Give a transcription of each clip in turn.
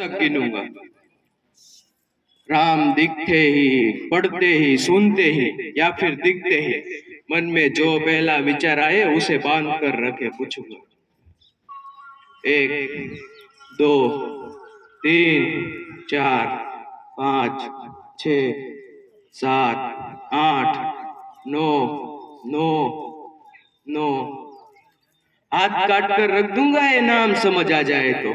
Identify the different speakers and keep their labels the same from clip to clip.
Speaker 1: तक गिनूंगा। राम दिखते ही, पढ़ते ही, सुनते ही या फिर दिखते ही मन में जो पहला विचार आए उसे बांध कर रखे पूछूंगा। 1, 2, 3, 4, 5, 6, 7, 8, 9, 9, 9। हाथ काट कर रख दूंगा ये नाम समझ आ जाए तो।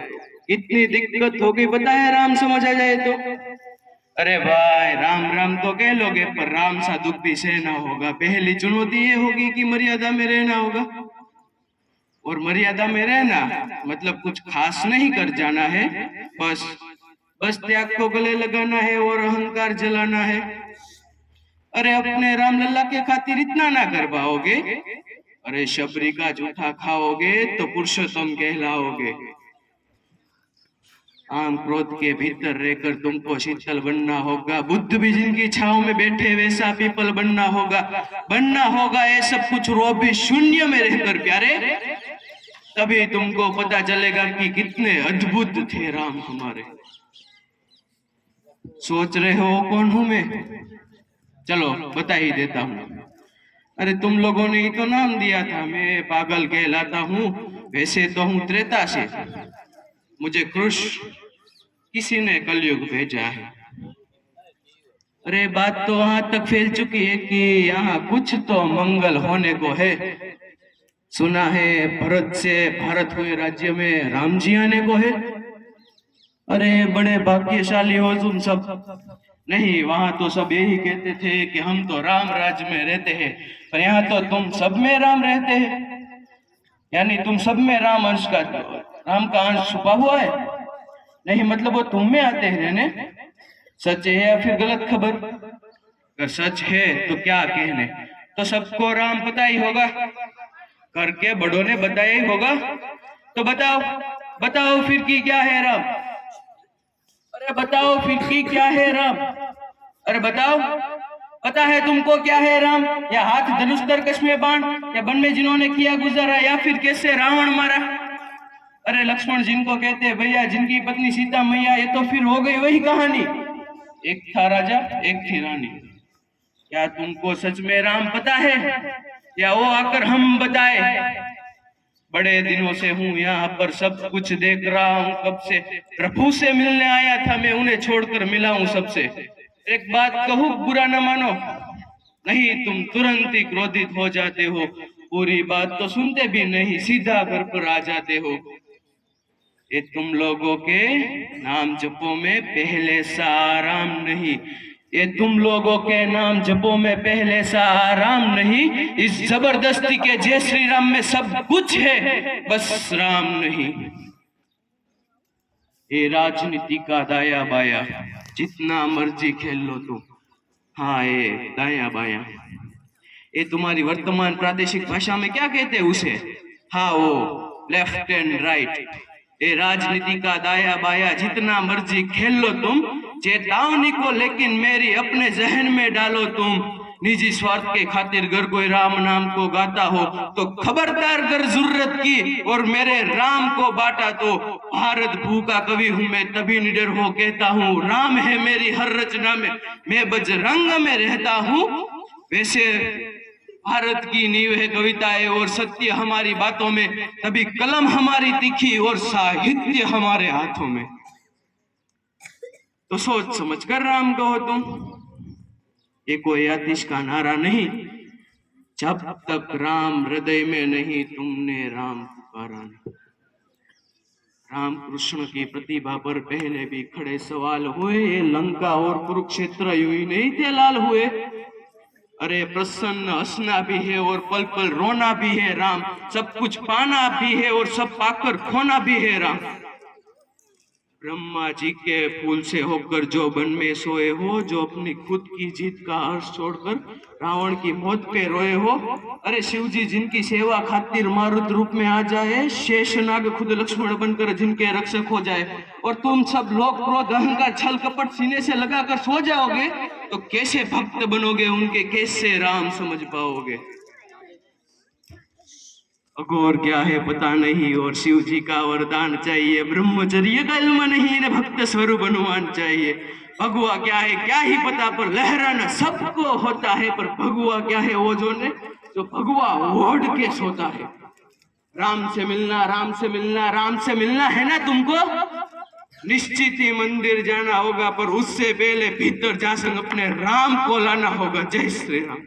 Speaker 1: कितनी दिक्कत होगी पता है राम समझ आ जाए तो। अरे भाई राम राम तो कह लोगे पर राम सा दुख भी सहना होगा। पहली चुनौती ये होगी कि मर्यादा में रहना होगा। और मर्यादा में रहना मतलब कुछ खास नहीं कर जाना है, बस त्याग को गले लगाना है और अहंकार जलाना है। अरे अपने राम लल्ला के खातिर इतना ना कर पाओगे। अरे शबरी का जूठा खाओगे तो पुरुषोत्तम कहलाओगे। काम क्रोध के भीतर रहकर तुमको शीतल बनना होगा। बुद्ध भी जिनकी छाव में बैठे वैसा पीपल बनना होगा ये सब कुछ रोबी शून्य में रहकर प्यारे। तभी तुमको पता चलेगा कि कितने अद्भुत थे राम हमारे। सोच रहे हो कौन हूं मैं? चलो बता ही देता हूँ। अरे तुम लोगों ने ही तो नाम दिया था, मैं पागल कहलाता हूँ। वैसे तो हूँ त्रेता से, मुझे कृष्ण किसी ने कलयुग भेजा है। अरे बात तो वहां तक फैल चुकी है कि यहाँ कुछ तो मंगल होने को है। सुना है भरत से भारत हुए राज्य में राम जी आने को है। अरे बड़े भाग्यशाली हो तुम सब। नहीं वहां तो सब यही कहते थे कि हम तो राम राज्य में रहते हैं, पर यहाँ तो तुम सब में राम रहते हैं। यानी तुम सब में राम का अंश छुपा हुआ है। नहीं मतलब वो तुम में आते हैं रहने। सच है या फिर गलत खबर? अगर सच है तो क्या कहने, तो सबको राम पता ही होगा, करके बड़ों ने बताया ही होगा। तो बताओ फिर की क्या है राम? अरे बताओ फिर की क्या है राम? अरे बताओ, पता है तुमको क्या है राम? या हाथ धनुष तरकश में बाण, या वन में जिन्होंने किया गुजारा, या फिर कैसे रावण मारा? अरे लक्ष्मण जिनको कहते हैं भैया, जिनकी पत्नी सीता मैया, ये तो फिर हो गई वही कहानी। एक था राजा एक थी रानी। क्या तुमको सच में राम पता है या वो आकर हम बताए? बड़े दिनों से हूँ यहाँ पर, सब कुछ देख रहा हूँ कब से। प्रभु से मिलने आया था मैं, उन्हें छोड़कर मिला हूँ सबसे। एक बात कहूँ बुरा न मानो, नहीं तुम तुरंत ही क्रोधित हो जाते हो। पूरी बात तो सुनते भी नहीं, सीधा घर पर आ जाते हो। ये तुम लोगों के नाम जपो में पहले सा आराम नहीं। ये तुम लोगों के नाम जपो में पहले सा आराम नहीं। इस जबरदस्ती के जय श्री राम में सब कुछ है, बस राम नहीं। ये राजनीति का दाया बाया, जितना मर्जी खेल लो तुम। हाँ ये दाया बाया, ये तुम्हारी वर्तमान प्रादेशिक भाषा में क्या कहते हैं उसे? हाँ वो लेफ्ट एंड राइट। ये राजनीति का दाया बाया जितना मर्जी खेल लो तुम। चेतावनी को लेकिन मेरी अपने जहन में डालो तुम। निजी स्वार्थ के खातिर अगर कोई राम नाम को गाता हो तो खबरदार, अगर जरूरत की और मेरे राम को बांटा तो। भारत भू का कवि हूं मैं, तभी निडर हो कहता हूँ, राम है मेरी हर रचना में, मैं बजरंग में रहता हूँ। वैसे भारत की नींव है कविताएं और सत्य हमारी बातों में, तभी कलम हमारी तीखी और साहित्य हमारे हाथों में। तो सोच समझ कर राम कहो तुम। ये कोई आतिश का नारा नहीं, जब तक राम हृदय में नहीं तुमने राम पुकारा नहीं। राम कृष्ण की प्रतिभा पर पहले भी खड़े सवाल हुए, ये लंका और कुरुक्षेत्र यूं ही नहीं थे लाल हुए। अरे प्रसन्न हंसना भी है और पल पल रोना भी है राम, सब कुछ पाना भी है और सब पाकर खोना भी है राम। ब्रह्मा जी के फूल से होकर जो वन में सोए हो, जो अपनी खुद की जीत का हर्ष छोड़कर रावण की मौत पे रोए हो। अरे शिव जी जिनकी सेवा खातिर मारुत रूप में आ जाए, शेषनाग खुद लक्ष्मण बनकर जिनके रक्षक हो जाए, और तुम सब लोग क्रोध अहंकार छल कपट सीने से लगाकर सो जाओगे, तो कैसे भक्त बनोगे उनके, कैसे राम समझ पाओगे? अघोर क्या है पता नहीं, और शिव जी का वरदान चाहिए, ब्रह्मचर्य का इल्म नहीं ने भक्त स्वरूप हनुमान चाहिए। भगवा क्या है क्या ही पता, पर लहराना सबको होता है, पर भगवा क्या है वो जो भगवा ओढ़ के सोता है। राम से मिलना, राम से मिलना, राम से मिलना है ना तुमको, निश्चित ही मंदिर जाना होगा, पर उससे पहले भीतर जाकर अपने राम को लाना होगा। जय श्री राम।